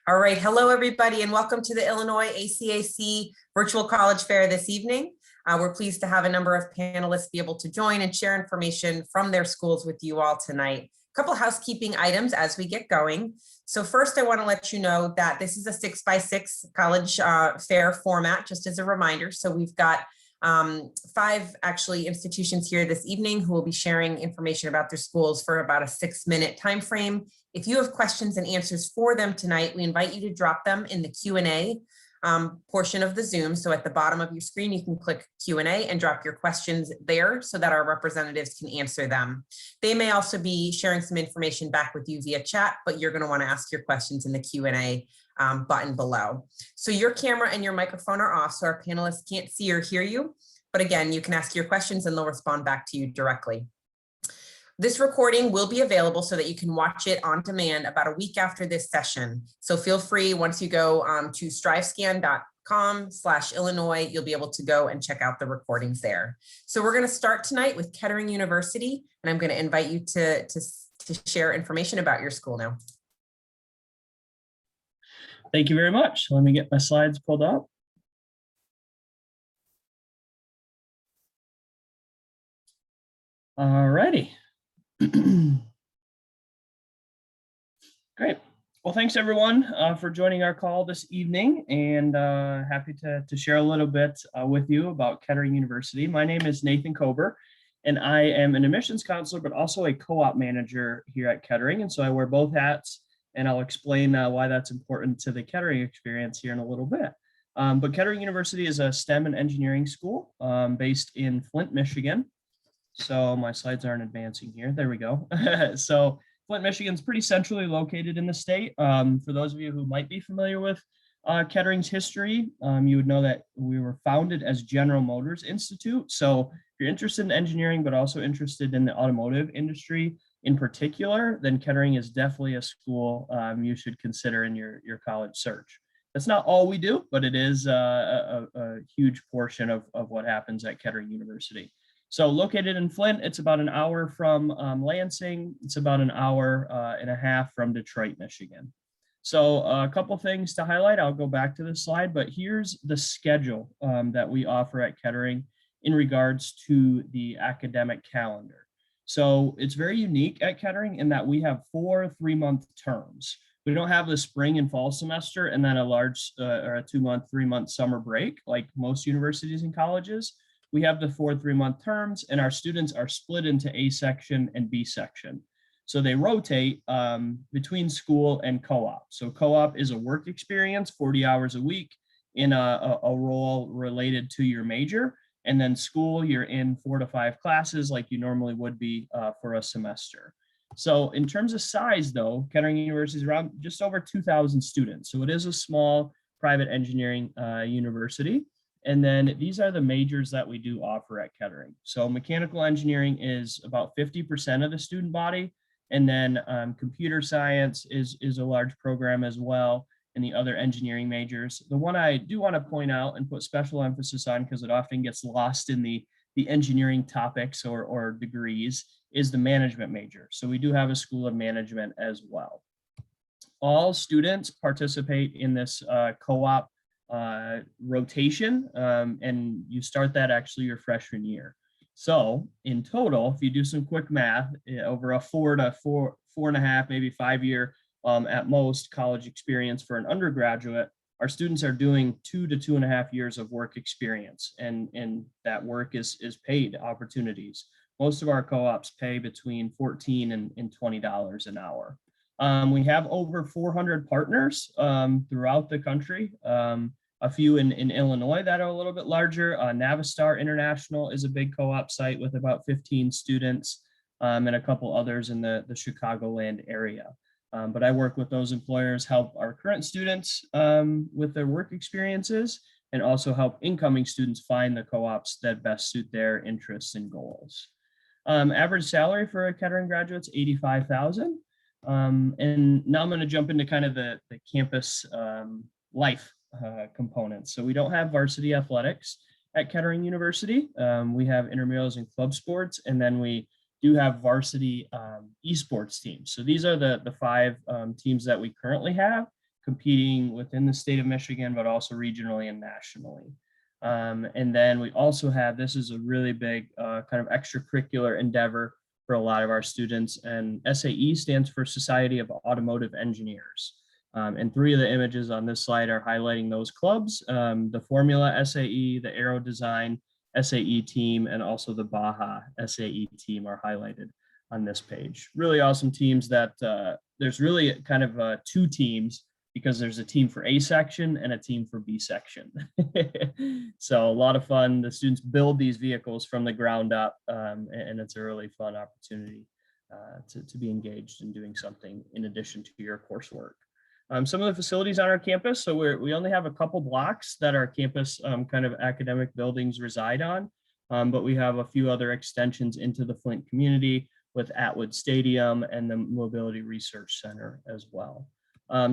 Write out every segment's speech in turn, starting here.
All right, hello everybody and welcome to the Illinois ACAC Virtual College Fair this evening. We're pleased to have a number of panelists be able to join and share information from their schools with you all tonight. A couple housekeeping items as we get going. So first, I want to let you know that this is a 6x6 college fair format, just as a reminder. So we've got 5 actually institutions here this evening who will be sharing information about their schools for about a 6-minute time frame. If you have questions and answers for them tonight, we invite you to drop them in the Q&A portion of the Zoom. So at the bottom of your screen, you can click Q&A and drop your questions there so that our representatives can answer them. They may also be sharing some information back with you via chat, but you're going to want to ask your questions in the Q&A button below. So your camera and your microphone are off, so our panelists can't see or hear you. But again, you can ask your questions and they'll respond back to you directly. This recording will be available so that you can watch it on demand about a week after this session. So feel free, once you go to strivescan.com/Illinois, you'll be able to go and check out the recordings there. So we're going to start tonight with Kettering University, and I'm going to invite you to share information about your school now. Thank you very much. Let me get my slides pulled up. All righty. Great. Well, thanks everyone for joining our call this evening, and happy to share a little bit with you about Kettering University. My name is Nathan Kober, and I am an admissions counselor, but also a co-op manager here at Kettering. And so I wear both hats, and I'll explain why that's important to the Kettering experience here in a little bit. But Kettering University is a STEM and engineering school based in Flint, Michigan. So my slides aren't advancing here. There we go. So Flint, Michigan is pretty centrally located in the state. For those of you who might be familiar with Kettering's history, you would know that we were founded as General Motors Institute. So if you're interested in engineering, but also interested in the automotive industry in particular, then Kettering is definitely a school you should consider in your college search. That's not all we do, but it is a huge portion of what happens at Kettering University. So located in Flint, it's about an hour from Lansing. It's about an hour and a half from Detroit, Michigan. So a couple things to highlight. I'll go back to this slide, but here's the schedule that we offer at Kettering in regards to the academic calendar. So it's very unique at Kettering in that we have 4 3-month terms. We don't have the spring and fall semester and then a large or a 2-month, 3-month summer break like most universities and colleges. We have the 4 3-month terms, and our students are split into A section and B section. So they rotate between school and co-op. So co-op is a work experience, 40 hours a week in a role related to your major. And then school, you're in 4 to 5 classes like you normally would be for a semester. So in terms of size, though, Kettering University is around just over 2,000 students. So it is a small private engineering university. And then these are the majors that we do offer at Kettering. So mechanical engineering is about 50% of the student body. And then computer science is a large program as well, and the other engineering majors. The one I do want to point out and put special emphasis on, because it often gets lost in the engineering topics or degrees, is the management major. So we do have a school of management as well. All students participate in this co-op rotation, and you start that actually your freshman year. So in total, if you do some quick math, over a 4 to 4.5, maybe 5-year at most college experience for an undergraduate, our students are doing 2 to 2.5 years of work experience, and that work is paid opportunities. Most of our co-ops pay between $14 and $20 an hour. We have over 400 partners throughout the country. A few in Illinois that are a little bit larger. Navistar International is a big co-op site with about 15 students, and a couple others in the Chicagoland area. But I work with those employers, help our current students with their work experiences, and also help incoming students find the co-ops that best suit their interests and goals. Average salary for a Kettering graduate is $85,000. And now I'm going to jump into kind of the campus life components. So we don't have varsity athletics at Kettering University. We have intramurals and club sports, and then we do have varsity esports teams. So these are the 5 teams that we currently have. competing within the state of Michigan, but also regionally and nationally. And then we also have, this is a really big kind of extracurricular endeavor for a lot of our students, and SAE stands for Society of Automotive Engineers. And 3 of the images on this slide are highlighting those clubs, the Formula SAE, the Aero Design SAE team, and also the Baja SAE team are highlighted on this page. Really awesome teams that there's really kind of 2 teams, because there's a team for A section and a team for B section. So a lot of fun. The students build these vehicles from the ground up, and it's a really fun opportunity to be engaged in doing something in addition to your coursework. Some of the facilities on our campus, so we only have a couple blocks that our campus kind of academic buildings reside on, but we have a few other extensions into the Flint community with Atwood Stadium and the Mobility Research Center as well.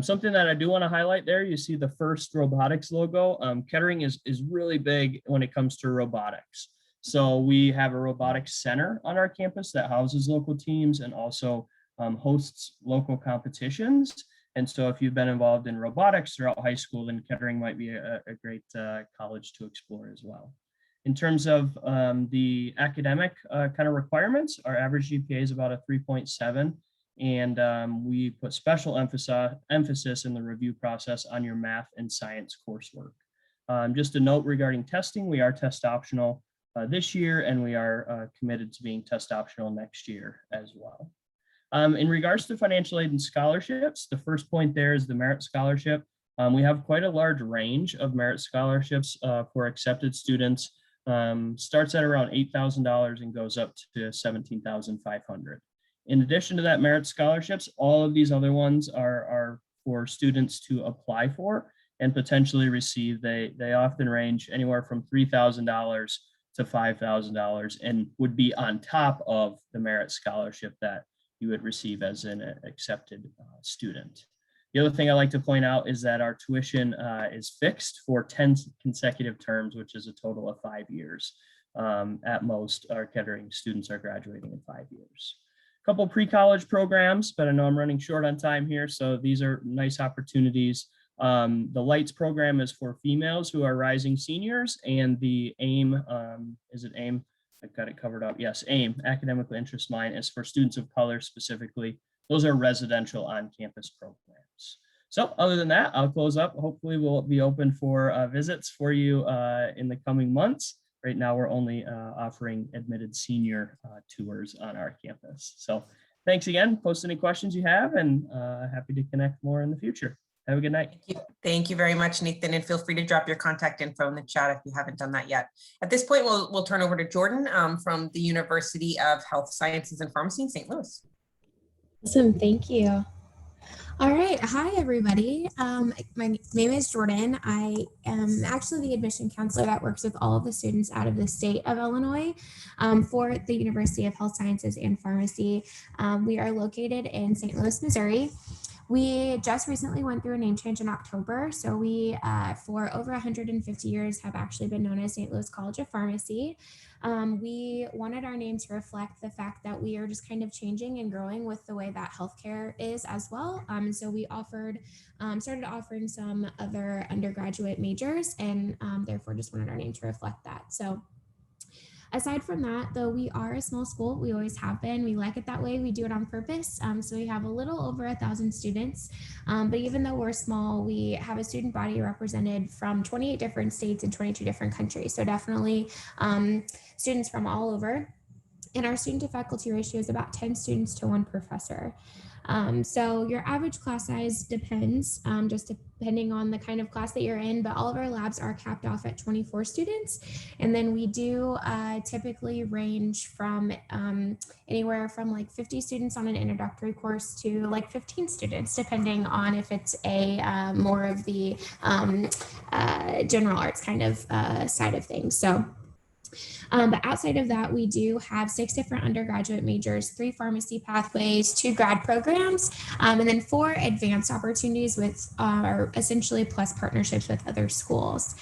Something that I do want to highlight there, you see the FIRST robotics logo. Kettering is really big when it comes to robotics. So we have a robotics center on our campus that houses local teams and also hosts local competitions. And so if you've been involved in robotics throughout high school, then Kettering might be a great college to explore as well. In terms of the academic kind of requirements, our average GPA is about a 3.7. And we put special emphasis in the review process on your math and science coursework. Just a note regarding testing, we are test optional this year, and we are committed to being test optional next year as well. In regards to financial aid and scholarships, the first point there is the merit scholarship. We have quite a large range of merit scholarships for accepted students. Starts at around $8,000 and goes up to $17,500. In addition to that merit scholarships, all of these other ones are for students to apply for and potentially receive. They often range anywhere from $3,000 to $5,000 and would be on top of the merit scholarship that you would receive as an accepted student. The other thing I like to point out is that our tuition is fixed for 10 consecutive terms, which is a total of 5 years. At most, our Kettering students are graduating in 5 years. A couple pre-college programs, but I know I'm running short on time here, so these are nice opportunities. The LIGHTS program is for females who are rising seniors, and the AIM, is it AIM? I've got it covered up. Yes, AIM, Academically Interest Mine, is for students of color specifically. Those are residential on-campus programs. So other than that, I'll close up. Hopefully we'll be open for visits for you in the coming months. Right now, we're only offering admitted senior tours on our campus. So thanks again. Post any questions you have, and happy to connect more in the future. Have a good night. Thank you very much, Nathan, and feel free to drop your contact info in the chat if you haven't done that yet. At this point, we'll turn over to Jordan from the University of Health Sciences and Pharmacy in St. Louis. Awesome, thank you. All right, hi everybody. My name is Jordan. I am actually the admission counselor that works with all of the students out of the state of Illinois for the University of Health Sciences and Pharmacy. We are located in St. Louis, Missouri. We just recently went through a name change in October. So we, for over 150 years, have actually been known as St. Louis College of Pharmacy. We wanted our name to reflect the fact that we are just kind of changing and growing with the way that healthcare is as well. So we started offering some other undergraduate majors, and therefore just wanted our name to reflect that. So aside from that, though, we are a small school. We always have been. We like it that way. We do it on purpose. So we have a little over 1,000 students. But even though we're small, we have a student body represented from 28 different states and 22 different countries. So definitely students from all over. And our student to faculty ratio is about 10 students to 1 professor. So your average class size depends, just depending on the kind of class that you're in, but all of our labs are capped off at 24 students. And then we do typically range from anywhere from like 50 students on an introductory course to like 15 students, depending on if it's a more of the general arts kind of side of things. So but outside of that, we do have 6 different undergraduate majors, 3 pharmacy pathways, 2 grad programs, and then 4 advanced opportunities with essentially plus partnerships with other schools.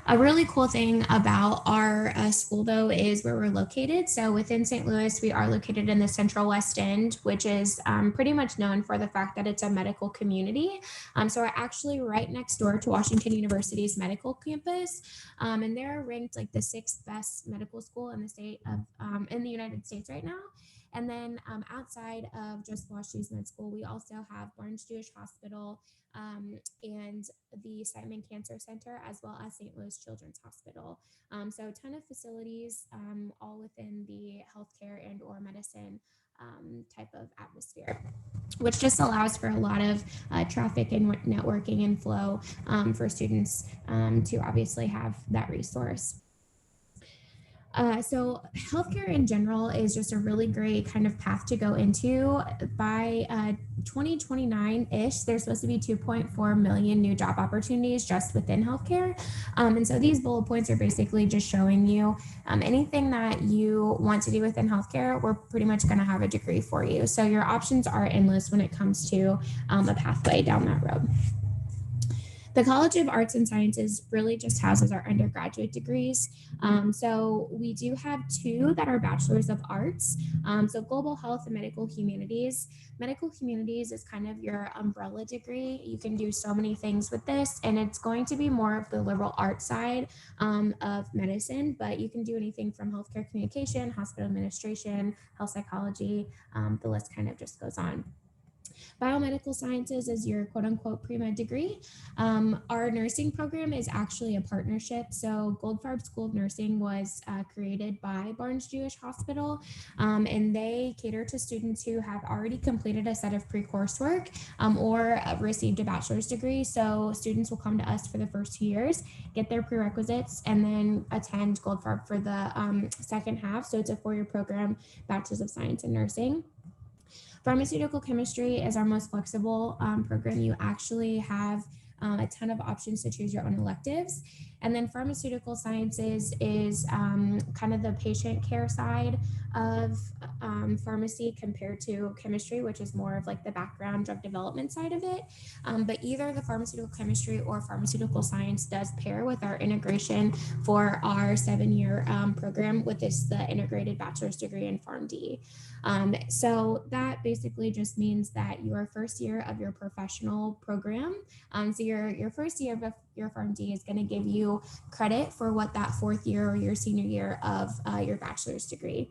A really cool thing about our school, though, is where we're located. So within St. Louis, we are located in the Central West End, which is pretty much known for the fact that it's a medical community. So we're actually right next door to Washington University's medical campus, and they're ranked like the 6th best medical school in the state of in the United States right now. And then outside of just WashU's Med School, we also have Barnes Jewish Hospital and the Simon Cancer Center, as well as St. Louis Children's Hospital. So a ton of facilities, all within the healthcare and or medicine type of atmosphere, which just allows for a lot of traffic and networking and flow for students to obviously have that resource. So healthcare in general is just a really great kind of path to go into. By 2029-ish, there's supposed to be 2.4 million new job opportunities just within healthcare. And so these bullet points are basically just showing you anything that you want to do within healthcare, we're pretty much going to have a degree for you. So your options are endless when it comes to a pathway down that road. The College of Arts and Sciences really just houses our undergraduate degrees. So we do have 2 that are Bachelors of Arts. So Global Health and Medical Humanities. Medical Humanities is kind of your umbrella degree. You can do so many things with this, and it's going to be more of the liberal arts side of medicine, but you can do anything from healthcare communication, hospital administration, health psychology. The list kind of just goes on. Biomedical Sciences is your quote unquote pre-med degree. Our nursing program is actually a partnership. So Goldfarb School of Nursing was created by Barnes Jewish Hospital, and they cater to students who have already completed a set of pre-coursework or received a bachelor's degree. So students will come to us for the first 2 years, get their prerequisites, and then attend Goldfarb for the second half. So it's a 4-year program, Bachelor's of Science in Nursing. Pharmaceutical chemistry is our most flexible program. You actually have a ton of options to choose your own electives. And then pharmaceutical sciences is kind of the patient care side of pharmacy compared to chemistry, which is more of like the background drug development side of it. But either the pharmaceutical chemistry or pharmaceutical science does pair with our integration for our 7-year program with the integrated bachelor's degree in PharmD. So that basically just means that your first year of your professional program, so your first year of your PharmD is going to give you credit for what that 4th year or your senior year of your bachelor's degree.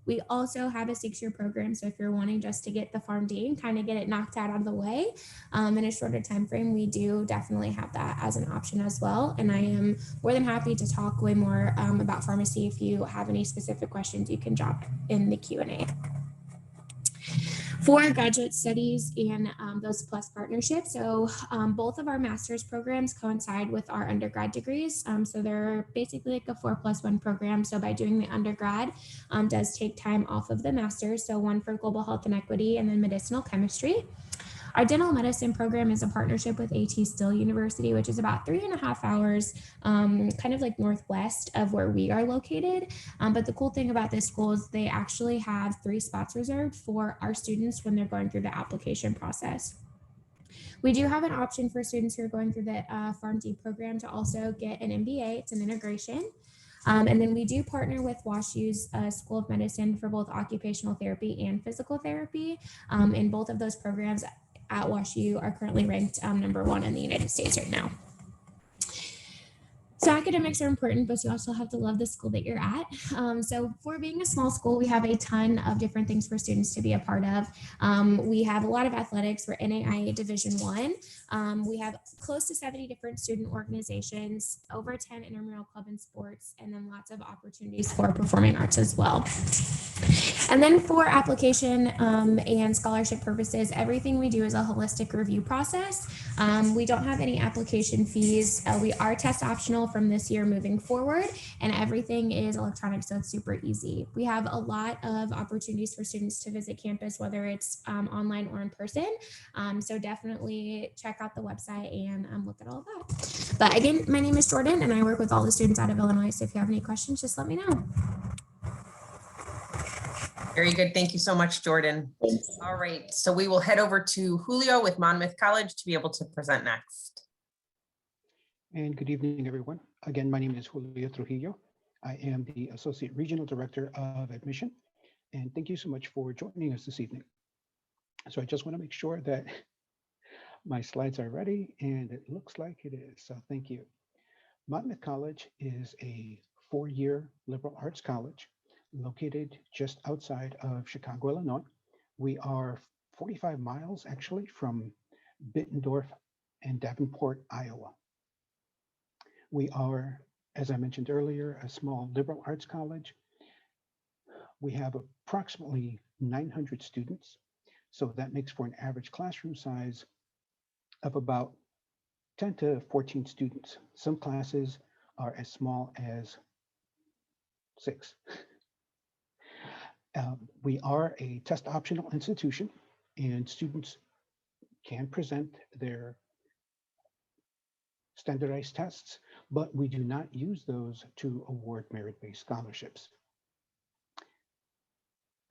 We also have a 6-year program. So if you're wanting just to get the PharmD and kind of get it knocked out of the way in a shorter time frame, we do definitely have that as an option as well. And I am more than happy to talk way more about pharmacy. If you have any specific questions, you can drop in the Q&A. For graduate studies and those plus partnerships, so both of our master's programs coincide with our undergrad degrees. So they're basically like a 4+1 program. So by doing the undergrad does take time off of the master's. So one for global health and equity and then medicinal chemistry. Our dental medicine program is a partnership with Xavier University, which is about 3.5 hours, kind of like northwest of where we are located. But the cool thing about this school is they actually have 3 spots reserved for our students when they're going through the application process. We do have an option for students who are going through the PharmD program to also get an MBA. It's an integration. And then we do partner with WashU's School of Medicine for both occupational therapy and physical therapy. And both of those programs at WashU are currently ranked #1 in the United States right now. So academics are important, but you also have to love the school that you're at. So for being a small school, we have a ton of different things for students to be a part of. We have a lot of athletics. We're NAIA Division I. We have close to 70 different student organizations, over 10 intramural club and sports, and then lots of opportunities for performing arts as well. And then for application and scholarship purposes, everything we do is a holistic review process. We don't have any application fees. We are test optional from this year moving forward, and everything is electronic, so it's super easy. We have a lot of opportunities for students to visit campus, whether it's online or in person. So definitely check out the website and look at all of that. But again, my name is Jordan, and I work with all the students out of Illinois. So if you have any questions, just let me know. Very good. Thank you so much, Jordan. Thanks. All right. So we will head over to Julio with Monmouth College to be able to present next. And good evening, everyone. Again, my name is Julio Trujillo. I am the Associate Regional Director of Admission, and thank you so much for joining us this evening. So I just want to make sure that my slides are ready, and it looks like it is, so thank you. Monmouth College is a four-year liberal arts college located just outside of Chicago, Illinois. We are 45 miles actually from Bittendorf and Davenport, Iowa. We are, as I mentioned earlier, a small liberal arts college. We have approximately 900 students, so that makes for an average classroom size of about 10 to 14 students. Some classes are as small as 6. We are a test optional institution, and students can present their standardized tests, but we do not use those to award merit-based scholarships.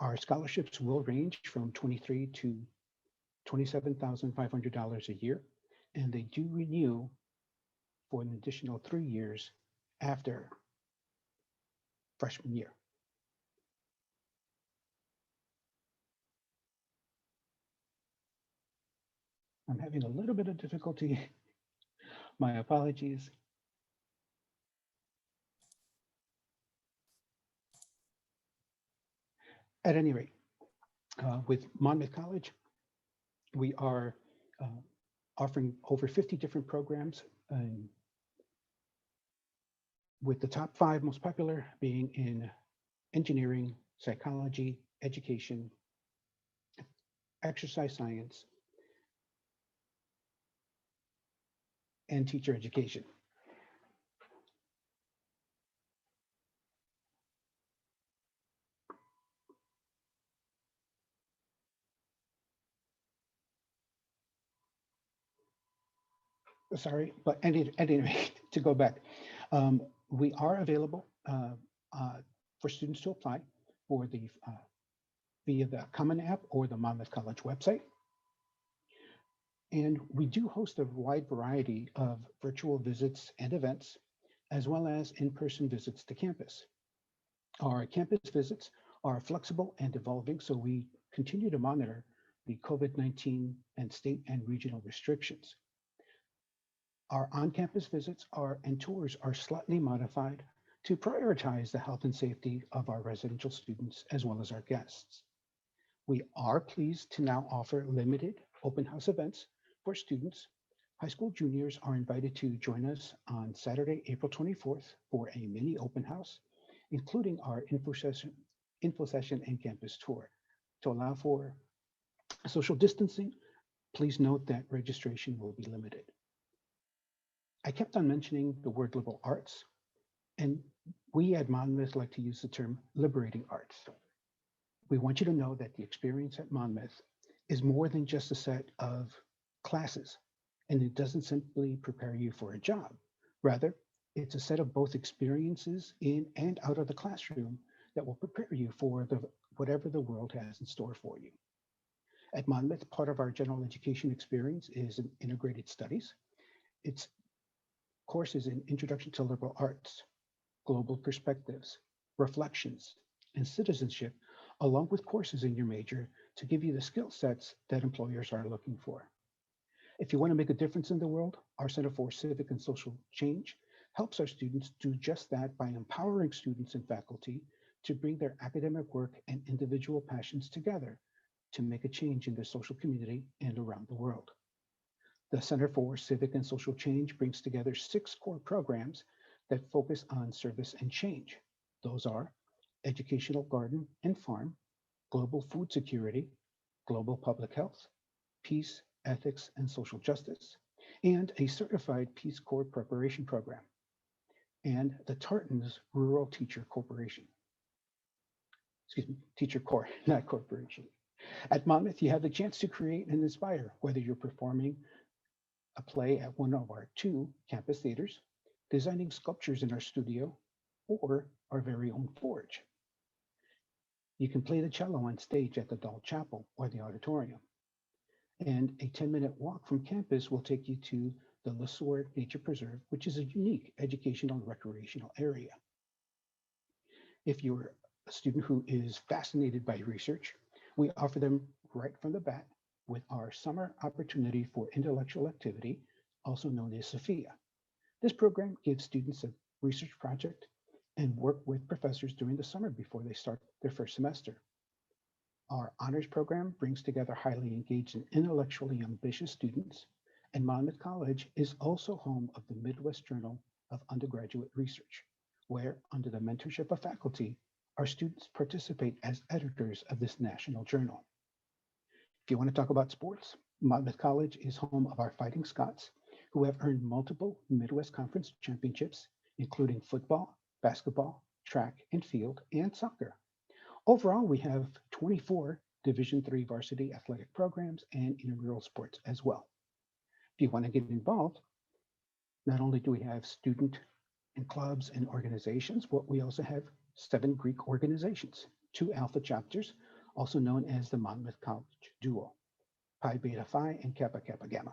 Our scholarships will range from $23,000 to $27,500 a year, and they do renew for an additional 3 years after freshman year. I'm having a little bit of difficulty. My apologies. At any rate, with Monmouth College, we are offering over 50 different programs, with the top 5 most popular being in engineering, psychology, education, exercise science, and teacher education. Sorry, but at any rate, to go back, we are available for students to apply for the via the Common App or the Monmouth College website. And we do host a wide variety of virtual visits and events, as well as in-person visits to campus. Our campus visits are flexible and evolving, so we continue to monitor the COVID-19 and state and regional restrictions. Our on-campus visits and tours are slightly modified to prioritize the health and safety of our residential students as well as our guests. We are pleased to now offer limited open house events for students. High school juniors are invited to join us on Saturday, April 24th for a mini open house, including our info session and campus tour. To allow for social distancing, please note that registration will be limited. I kept on mentioning the word liberal arts, and we at Monmouth like to use the term liberating arts. We want you to know that the experience at Monmouth is more than just a set of classes, and it doesn't simply prepare you for a job. Rather, it's a set of both experiences in and out of the classroom that will prepare you for whatever the world has in store for you. At Monmouth, part of our general education experience is in integrated studies. It's courses in Introduction to Liberal Arts, Global Perspectives, Reflections, and Citizenship, along with courses in your major to give you the skill sets that employers are looking for. If you want to make a difference in the world, our Center for Civic and Social Change helps our students do just that by empowering students and faculty to bring their academic work and individual passions together to make a change in their social community and around the world. The Center for Civic and Social Change brings together 6 core programs that focus on service and change. Those are Educational Garden and Farm, Global Food Security, Global Public Health, Peace, Ethics, and Social Justice, and a Certified Peace Corps Preparation Program, and the Tartans Rural Teacher Corporation. Excuse me, Teacher Corps, not corporation. At Monmouth, you have the chance to create and inspire, whether you're performing a play at one of our 2 campus theaters, designing sculptures in our studio, or our very own forge. You can play the cello on stage at the Dahl Chapel or the auditorium. And a 10-minute walk from campus will take you to the Lissawar Nature Preserve, which is a unique educational and recreational area. If you're a student who is fascinated by research, we offer them right from the bat with our Summer Opportunity for Intellectual Activity, also known as SOPHIA. This program gives students a research project and work with professors during the summer before they start their first semester. Our honors program brings together highly engaged and intellectually ambitious students, and Monmouth College is also home of the Midwest Journal of Undergraduate Research, where, under the mentorship of faculty, our students participate as editors of this national journal. If you want to talk about sports, Monmouth College is home of our Fighting Scots, who have earned multiple Midwest Conference championships, including football, basketball, track and field, and soccer. Overall, we have 24 Division III varsity athletic programs and intramural sports as well. If you want to get involved, not only do we have student and clubs and organizations, but we also have 7 Greek organizations, 2 Alpha chapters, also known as the Monmouth College Duo, Pi Beta Phi and Kappa Kappa Gamma.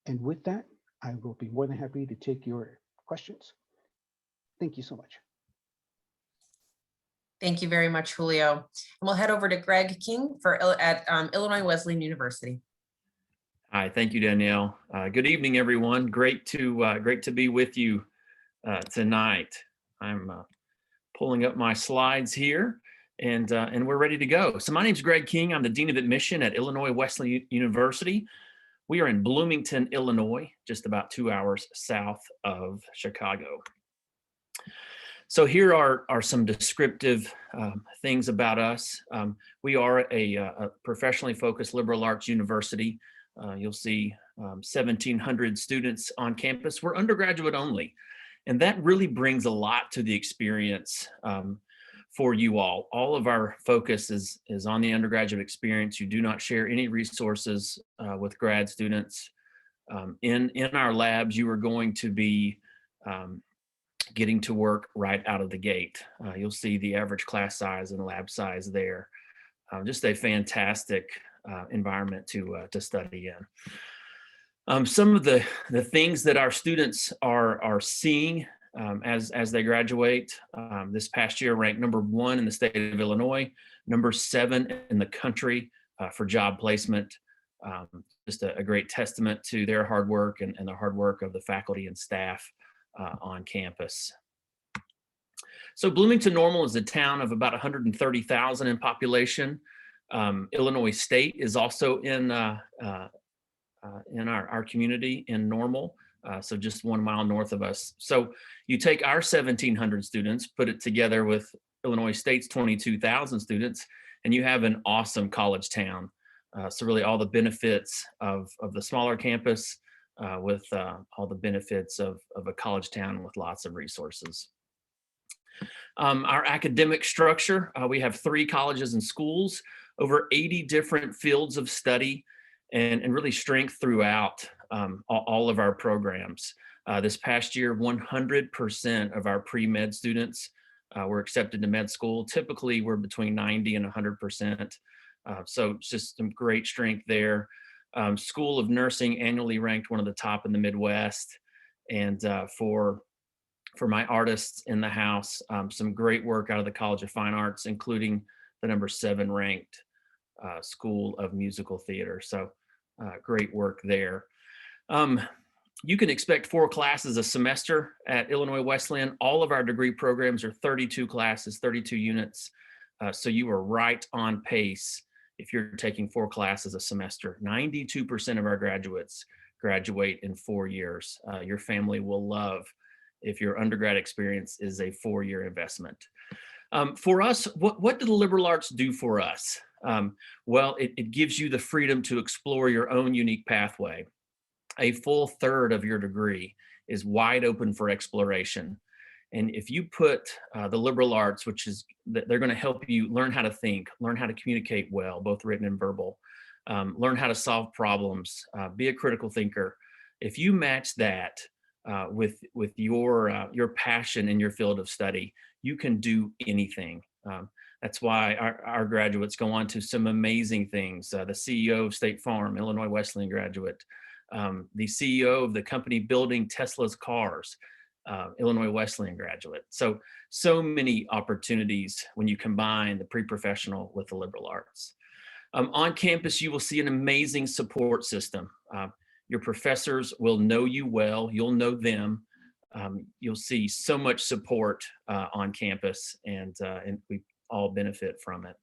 And with that, I will be more than happy to take your questions. Thank you so much. Thank you very much, Julio. And we'll head over to Greg King at Illinois Wesleyan University. Hi, thank you, Danielle. Good evening, everyone. Great to be with you tonight. I'm pulling up my slides here, and we're ready to go. So my name is Greg King. I'm the Dean of Admission at Illinois Wesleyan University. We are in Bloomington, Illinois, just about 2 hours south of Chicago. So here are some descriptive things about us. We are a professionally focused liberal arts university. You'll see 1,700 students on campus. We're undergraduate only, and that really brings a lot to the experience for you all. All of our focus is on the undergraduate experience. You do not share any resources with grad students. In our labs, you are going to be getting to work right out of the gate. You'll see the average class size and lab size there. Just a fantastic environment to study in. Some of the things that our students are seeing as they graduate, this past year ranked #1 in the state of Illinois, #7 in the country for job placement. Just a great testament to their hard work and the hard work of the faculty and staff on campus. So Bloomington Normal is a town of about 130,000 in population. Illinois State is also in our community in Normal, so just 1 mile north of us. So you take our 1,700 students, put it together with Illinois State's 22,000 students, and you have an awesome college town. So really all the benefits of the smaller campus with all the benefits of a college town with lots of resources. Our academic structure, we have 3 colleges and schools, over 80 different fields of study, and really strength throughout all of our programs. This past year, 100% of our pre-med students were accepted to med school. Typically, we're between 90 and 100%. So it's just some great strength there. School of Nursing annually ranked one of the top in the Midwest. And for my artists in the house, some great work out of the College of Fine Arts, including the #7 ranked School of Musical Theater. So great work there. You can expect 4 classes a semester at Illinois Wesleyan. All of our degree programs are 32 classes, 32 units. So you are right on pace if you're taking 4 classes a semester. 92% of our graduates graduate in 4 years. Your family will love if your undergrad experience is a 4-year investment. For us, what do the liberal arts do for us? Well, it gives you the freedom to explore your own unique pathway. A full third of your degree is wide open for exploration. And if you put the liberal arts, which is, they're going to help you learn how to think, learn how to communicate well, both written and verbal, learn how to solve problems, be a critical thinker. If you match that with your passion in your field of study, you can do anything. That's why our graduates go on to some amazing things. The CEO of State Farm, Illinois Wesleyan graduate, the CEO of the company building Tesla's cars, Illinois Wesleyan graduate. So many opportunities when you combine the pre-professional with the liberal arts. On campus, you will see an amazing support system. Your professors will know you well, you'll know them. You'll see so much support on campus, and we all benefit from it.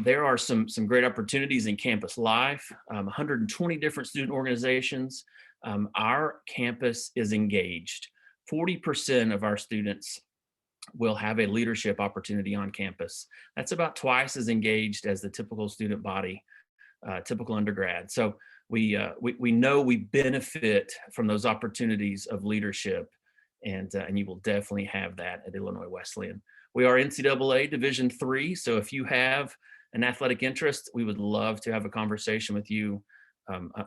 There are some great opportunities in campus life, 120 different student organizations. Our campus is engaged. 40% of our students will have a leadership opportunity on campus. That's about twice as engaged as the typical student body, typical undergrad. So we know we benefit from those opportunities of leadership, and you will definitely have that at Illinois Wesleyan. We are NCAA Division III, so if you have an athletic interest, we would love to have a conversation with you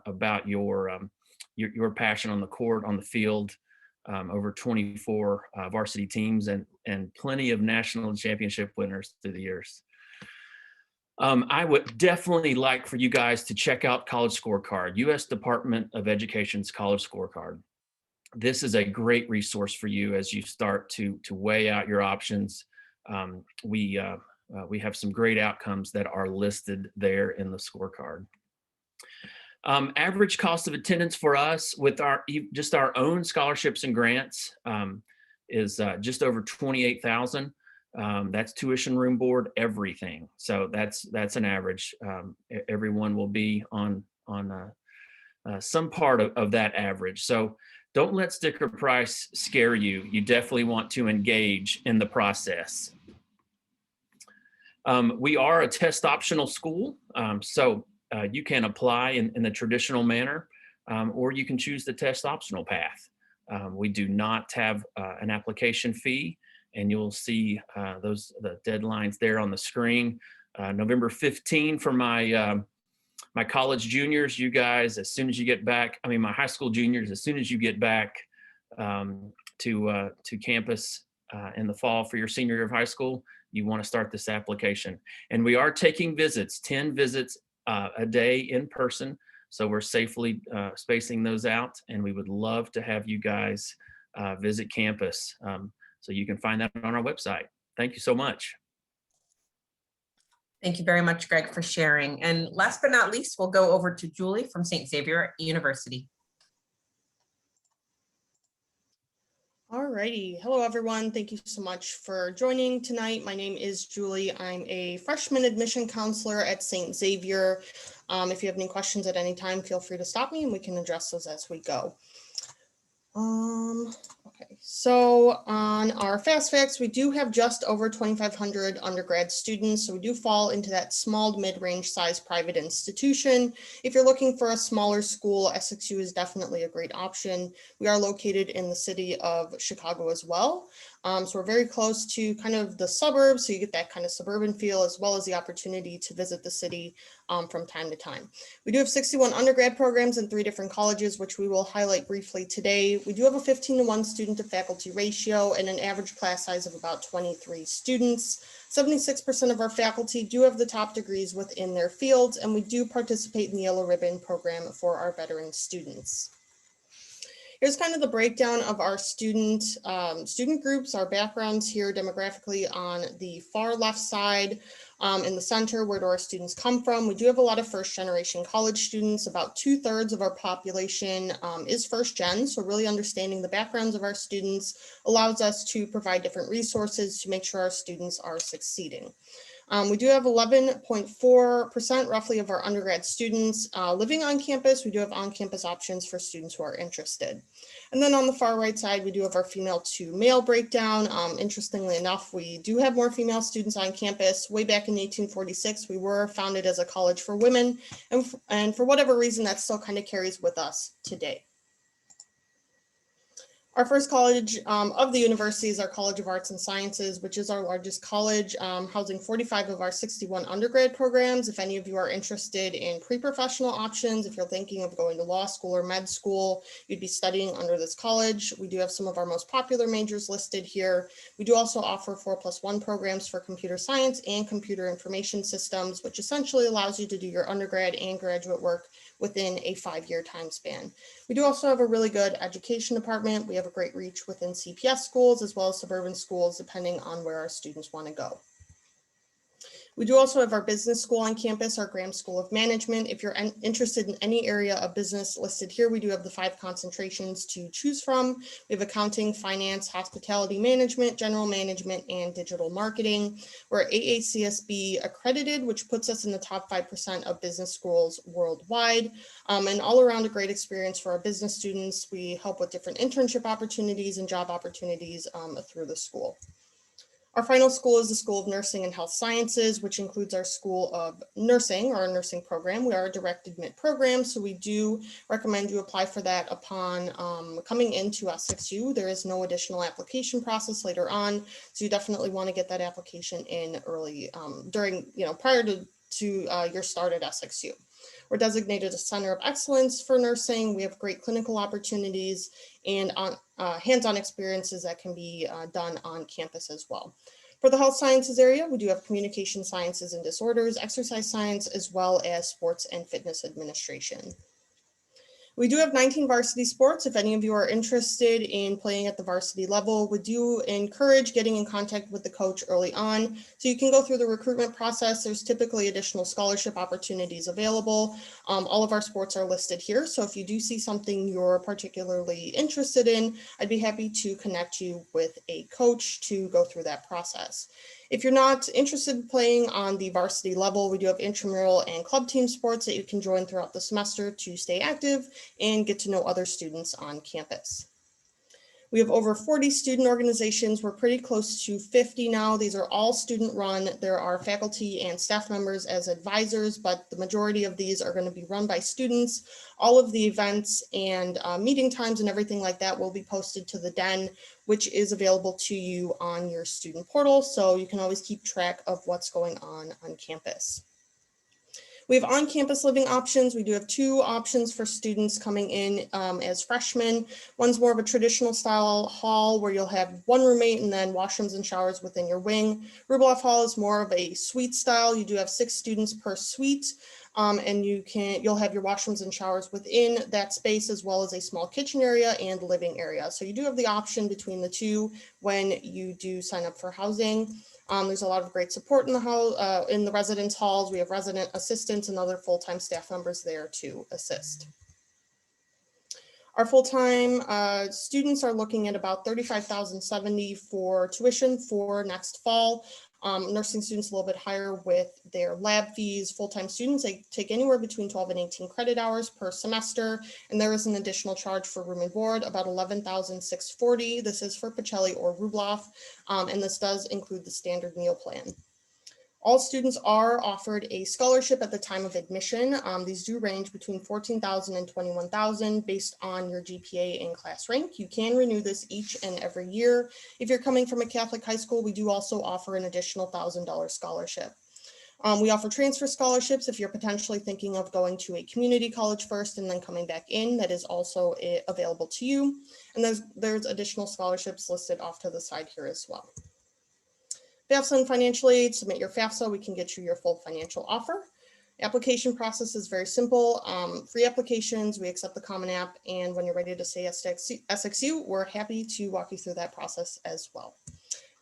about your passion on the court, on the field. Over 24 varsity teams and plenty of national championship winners through the years. I would definitely like for you guys to check out College Scorecard, U.S. Department of Education's College Scorecard. This is a great resource for you as you start to weigh out your options. We have some great outcomes that are listed there in the scorecard. Average cost of attendance for us with just our own scholarships and grants is just over $28,000. That's tuition, room, board, everything. So that's an average. Everyone will be on some part of that average. So don't let sticker price scare you. You definitely want to engage in the process. We are a test optional school. You can apply in the traditional manner, or you can choose the test optional path. We do not have an application fee, and you'll see the deadlines there on the screen. November 15 for my college juniors. You guys, as soon as you get back, my high school juniors, as soon as you get back to campus in the fall for your senior year of high school, you want to start this application. And we are taking visits, 10 visits a day in person. So we're safely spacing those out, and we would love to have you guys visit campus. So you can find that on our website. Thank you so much. Thank you very much, Greg, for sharing. And last but not least, we'll go over to Julie from St. Xavier University. All righty. Hello, everyone. Thank you so much for joining tonight. My name is Julie. I'm a freshman admission counselor at St. Xavier. If you have any questions at any time, feel free to stop me and we can address those as we go. Okay, so on our fast facts, we do have just over 2,500 undergrad students. So we do fall into that small to mid-range size private institution. If you're looking for a smaller school, SXU is definitely a great option. We are located in the city of Chicago as well. So we're very close to kind of the suburbs. So you get that kind of suburban feel, as well as the opportunity to visit the city from time to time. We do have 61 undergrad programs in 3 different colleges, which we will highlight briefly today. We do have a 15-to-1 student to faculty ratio and an average class size of about 23 students. 76% of our faculty do have the top degrees within their fields, and we do participate in the Yellow Ribbon program for our veteran students. Here's kind of the breakdown of our student groups, our backgrounds here demographically on the far left side. In the center, where do our students come from? We do have a lot of first generation college students. About 2/3 of our population is first gen. So really understanding the backgrounds of our students allows us to provide different resources to make sure our students are succeeding. We do have 11.4% roughly of our undergrad students living on campus. We do have on-campus options for students who are interested. And then on the far right side, we do have our female to male breakdown. Interestingly enough, we do have more female students on campus. Way back in 1846, we were founded as a college for women. And for whatever reason, that still kind of carries with us today. Our first college of the university is our College of Arts and Sciences, which is our largest college, housing 45 of our 61 undergrad programs. If any of you are interested in pre-professional options, if you're thinking of going to law school or med school, you'd be studying under this college. We do have some of our most popular majors listed here. We do also offer 4+1 programs for computer science and computer information systems, which essentially allows you to do your undergrad and graduate work within a 5-year time span. We do also have a really good education department. We have a great reach within CPS schools as well as suburban schools, depending on where our students want to go. We do also have our business school on campus, our Graham School of Management. If you're interested in any area of business listed here, we do have the 5 concentrations to choose from. We have accounting, finance, hospitality management, general management, and digital marketing. We're AACSB accredited, which puts us in the top 5% of business schools worldwide. And all around a great experience for our business students. We help with different internship opportunities and job opportunities through the school. Our final school is the School of Nursing and Health Sciences, which includes our School of Nursing, or our nursing program. We are a direct admit program, so we do recommend you apply for that upon coming into SXU. There is no additional application process later on, so you definitely want to get that application in early, prior to your start at SXU. We're designated a center of excellence for nursing. We have great clinical opportunities and hands-on experiences that can be done on campus as well. For the health sciences area, we do have communication sciences and disorders, exercise science, as well as sports and fitness administration. We do have 19 varsity sports. If any of you are interested in playing at the varsity level, we do encourage getting in contact with the coach early on so you can go through the recruitment process. There's typically additional scholarship opportunities available. All of our sports are listed here. So if you do see something you're particularly interested in, I'd be happy to connect you with a coach to go through that process. If you're not interested in playing on the varsity level, we do have intramural and club team sports that you can join throughout the semester to stay active and get to know other students on campus. We have over 40 student organizations. We're pretty close to 50 now. These are all student run. There are faculty and staff members as advisors, but the majority of these are going to be run by students. All of the events and meeting times and everything like that will be posted to the Den, which is available to you on your student portal. So you can always keep track of what's going on campus. We have on-campus living options. We do have 2 options for students coming in as freshmen. One's more of a traditional style hall where you'll have 1 roommate and then washrooms and showers within your wing. Rubloff Hall is more of a suite style. You do have 6 students per suite. And you'll have your washrooms and showers within that space, as well as a small kitchen area and living area. So you do have the option between the 2 when you do sign up for housing. There's a lot of great support in the residence halls. We have resident assistants and other full-time staff members there to assist. Our full-time students are looking at about $35,070 for tuition for next fall. Nursing students a little bit higher with their lab fees. Full-time students, they take anywhere between 12 and 18 credit hours per semester. And there is an additional charge for room and board, about $11,640. This is for Pacelli or Rubloff, and this does include the standard meal plan. All students are offered a scholarship at the time of admission. These do range between $14,000 and $21,000 based on your GPA and class rank. You can renew this each and every year. If you're coming from a Catholic high school, we do also offer an additional $1,000 scholarship. We offer transfer scholarships if you're potentially thinking of going to a community college first and then coming back in. That is also available to you. And there's additional scholarships listed off to the side here as well. FAFSA and financial aid, submit your FAFSA, we can get you your full financial offer. Application process is very simple. Free applications, we accept the Common App, and when you're ready to say yes to SXU, we're happy to walk you through that process as well.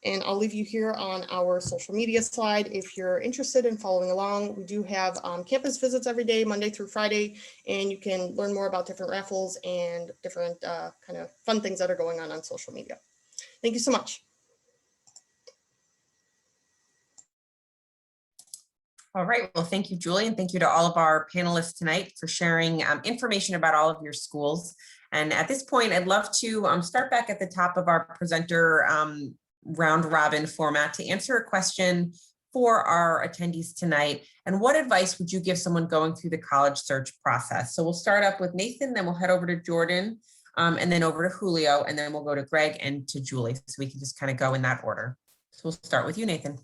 And I'll leave you here on our social media slide. If you're interested in following along, we do have campus visits every day, Monday through Friday, and you can learn more about different raffles and different kind of fun things that are going on social media. Thank you so much. All right, well, thank you, Julie, and thank you to all of our panelists tonight for sharing information about all of your schools. And at this point, I'd love to start back at the top of our presenter round robin format to answer a question for our attendees tonight. And what advice would you give someone going through the college search process? So we'll start up with Nathan, then we'll head over to Jordan. and then over to Julio, and then we'll go to Greg and to Julie. So we can just kind of go in that order. So we'll start with you, Nathan.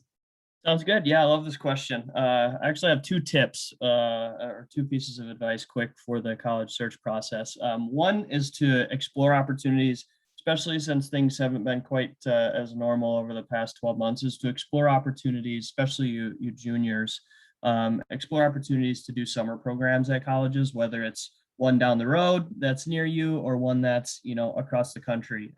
Sounds good. Yeah, I love this question. I actually have two tips or two pieces of advice quick for the college search process. One is to explore opportunities, especially since things haven't been quite as normal over the past 12 months, is to explore opportunities, especially you juniors, explore opportunities to do summer programs at colleges, whether it's one down the road that's near you or one that's, across the country.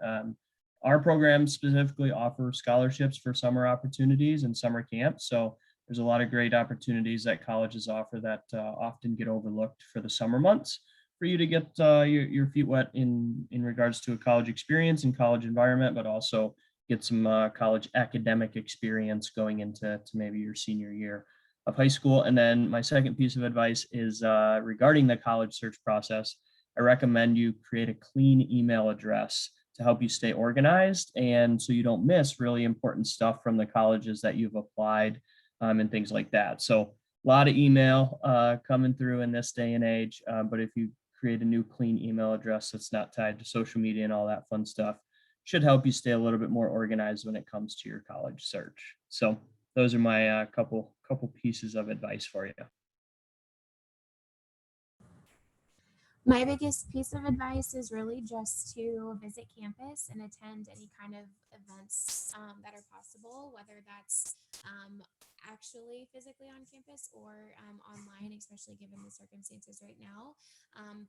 Our program specifically offers scholarships for summer opportunities and summer camps. So there's a lot of great opportunities that colleges offer that often get overlooked for the summer months for you to get your feet wet in regards to a college experience and college environment, but also get some college academic experience going into maybe your senior year of high school. And then my second piece of advice is regarding the college search process. I recommend you create a clean email address to help you stay organized and so you don't miss really important stuff from the colleges that you've applied and things like that. So a lot of email coming through in this day and age, but if you create a new clean email address that's not tied to social media and all that fun stuff, should help you stay a little bit more organized when it comes to your college search. So those are my couple pieces of advice for you. My biggest piece of advice is really just to visit campus and attend any kind of events that are possible, whether that's actually physically on campus or online, especially given the circumstances right now.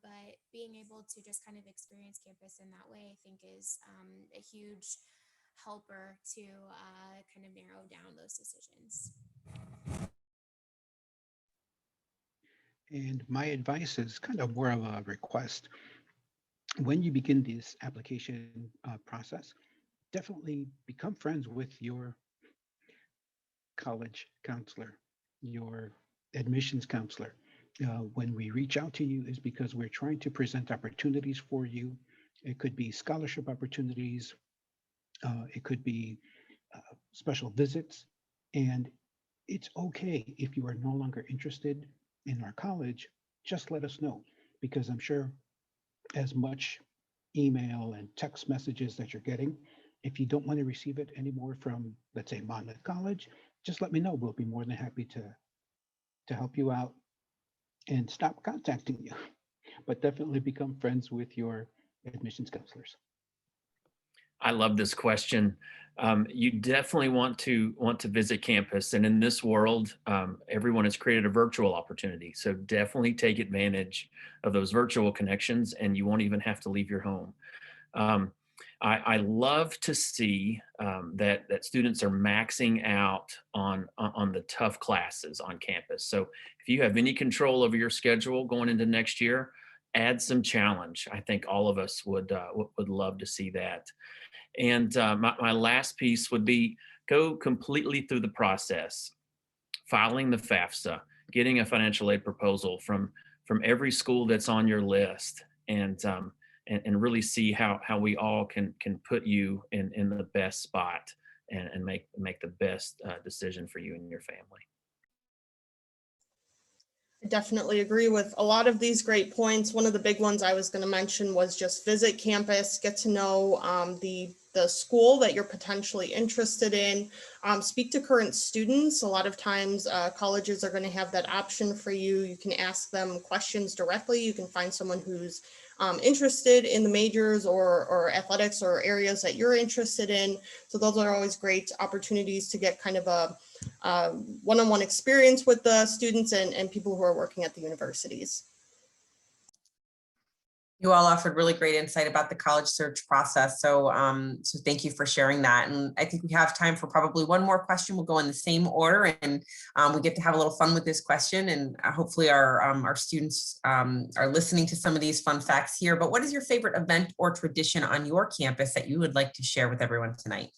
But being able to just kind of experience campus in that way, I think is a huge helper to kind of narrow down those decisions. And my advice is kind of more of a request. When you begin this application process, definitely become friends with your college counselor, your admissions counselor. When we reach out to you is because we're trying to present opportunities for you. It could be scholarship opportunities. It could be special visits. And it's okay if you are no longer interested in our college, just let us know, because I'm sure as much email and text messages that you're getting, if you don't want to receive it anymore from, let's say, Monmouth College, just let me know. We'll be more than happy to help you out and stop contacting you. But definitely become friends with your admissions counselors. I love this question. You definitely want to visit campus, and in this world, everyone has created a virtual opportunity. So definitely take advantage of those virtual connections, and you won't even have to leave your home. I love to see that students are maxing out on the tough classes on campus. So if you have any control over your schedule going into next year, add some challenge. I think all of us would love to see that. And my last piece would be go completely through the process, filing the FAFSA, getting a financial aid proposal from every school that's on your list, and really see how we all can put you in the best spot and make the best decision for you and your family. I definitely agree with a lot of these great points. One of the big ones I was going to mention was just visit campus, get to know the school that you're potentially interested in, speak to current students. A lot of times colleges are going to have that option for you. You can ask them questions directly. You can find someone who's interested in the majors or athletics or areas that you're interested in. So those are always great opportunities to get kind of a one-on-one experience with the students and people who are working at the universities. You all offered really great insight about the college search process. So, so thank you for sharing that. And I think we have time for probably one more question. We'll go in the same order, and we get to have a little fun with this question. And hopefully our students are listening to some of these fun facts here. But what is your favorite event or tradition on your campus that you would like to share with everyone tonight?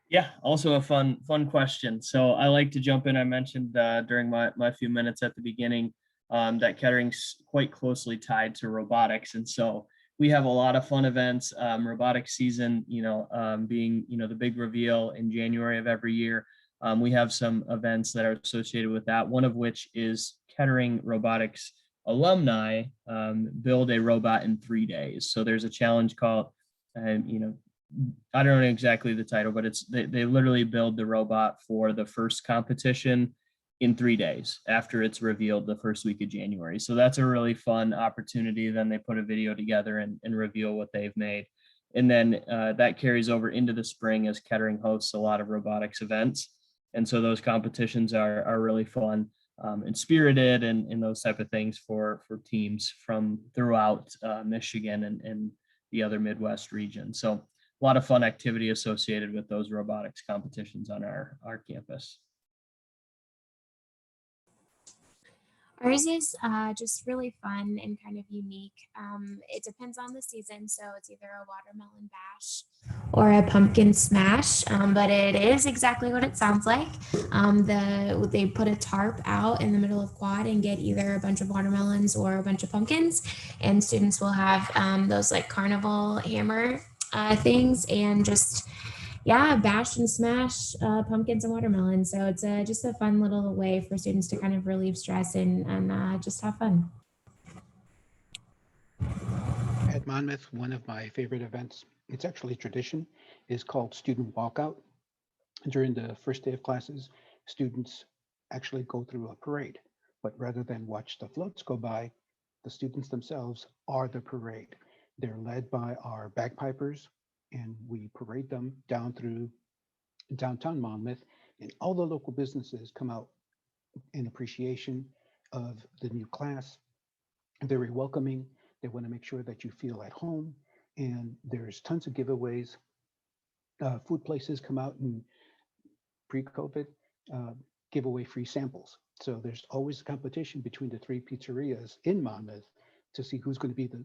Yeah, also a fun question. So I like to jump in. I mentioned during my few minutes at the beginning that Kettering's quite closely tied to robotics. And so we have a lot of fun events, robotics season, being, the big reveal in January of every year. We have some events that are associated with that, one of which is Kettering Robotics alumni build a robot in 3 days. So there's a challenge called, I don't know exactly the title, but they literally build the robot for the first competition in 3 days after it's revealed the first week of January. So that's a really fun opportunity. Then they put a video together and reveal what they've made. And then that carries over into the spring as Kettering hosts a lot of robotics events. And so those competitions are really fun and spirited and those type of things for teams from throughout Michigan and the other Midwest region. So a lot of fun activity associated with those robotics competitions on our campus. Ours is just really fun and kind of unique. It depends on the season, so it's either a watermelon bash or a pumpkin smash, but it is exactly what it sounds like. They put a tarp out in the middle of quad and get either a bunch of watermelons or a bunch of pumpkins, and students will have those like carnival hammer things and just bash and smash pumpkins and watermelons. So it's just a fun little way for students to kind of relieve stress and just have fun. At Monmouth, one of my favorite events, it's actually a tradition, is called Student Walkout. During the first day of classes, students actually go through a parade, but rather than watch the floats go by, the students themselves are the parade. They're led by our bagpipers, and we parade them down through downtown Monmouth, and all the local businesses come out in appreciation of the new class. Very welcoming. They want to make sure that you feel at home, and there's tons of giveaways. Food places come out and pre-COVID give away free samples. So there's always a competition between the 3 pizzerias in Monmouth to see who's going to be the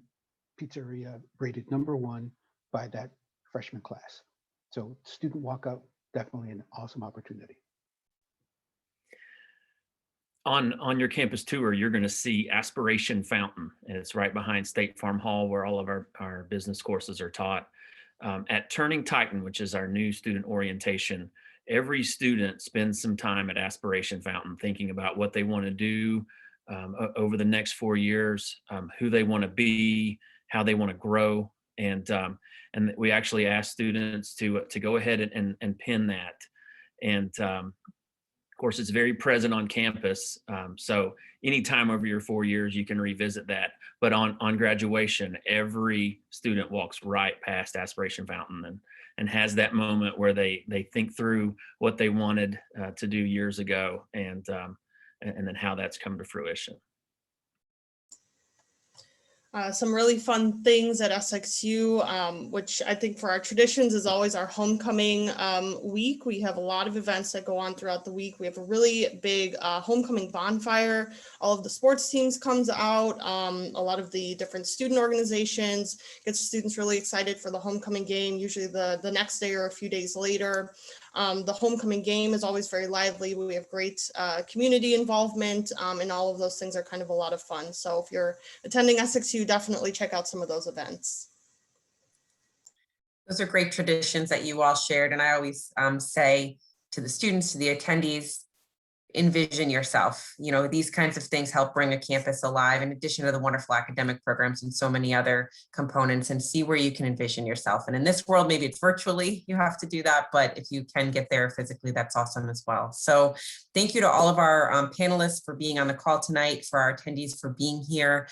pizzeria rated #1 by that freshman class. So student walkout, definitely an awesome opportunity. On your campus tour, you're going to see Aspiration Fountain, and it's right behind State Farm Hall where all of our business courses are taught. At Turning Titan, which is our new student orientation, every student spends some time at Aspiration Fountain thinking about what they want to do over the next 4 years, who they want to be, how they want to grow. And we actually ask students to go ahead and pin that. And of course, it's very present on campus. So anytime over your 4 years, you can revisit that. But on graduation, every student walks right past Aspiration Fountain and has that moment where they think through what they wanted to do years ago and then how that's come to fruition. Some really fun things at SXU, which I think for our traditions is always our homecoming week. We have a lot of events that go on throughout the week. We have a really big homecoming bonfire. All of the sports teams comes out. A lot of the different student organizations gets students really excited for the homecoming game, usually the next day or a few days later. The homecoming game is always very lively. We have great community involvement, and all of those things are kind of a lot of fun. So if you're attending SXU, definitely check out some of those events. Those are great traditions that you all shared. And I always say to the students, to the attendees, envision yourself. You know, these kinds of things help bring a campus alive, in addition to the wonderful academic programs and so many other components, and see where you can envision yourself. And in this world, maybe it's virtually, you have to do that, but if you can get there physically, that's awesome as well. So thank you to all of our panelists for being on the call tonight, for our attendees for being here.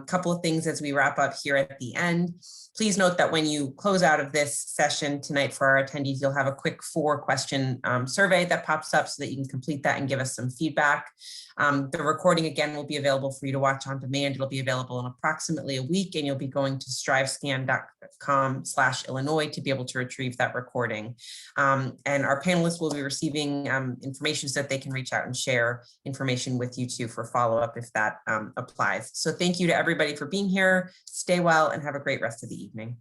Couple of things as we wrap up here at the end. Please note that when you close out of this session tonight for our attendees, you'll have a quick 4-question survey that pops up so that you can complete that and give us some feedback. The recording again will be available for you to watch on demand. It'll be available in approximately a week, and you'll be going to strivescan.com/Illinois to be able to retrieve that recording. And our panelists will be receiving information so that they can reach out and share information with you too for follow-up if that applies. So thank you to everybody for being here. Stay well and have a great rest of the evening.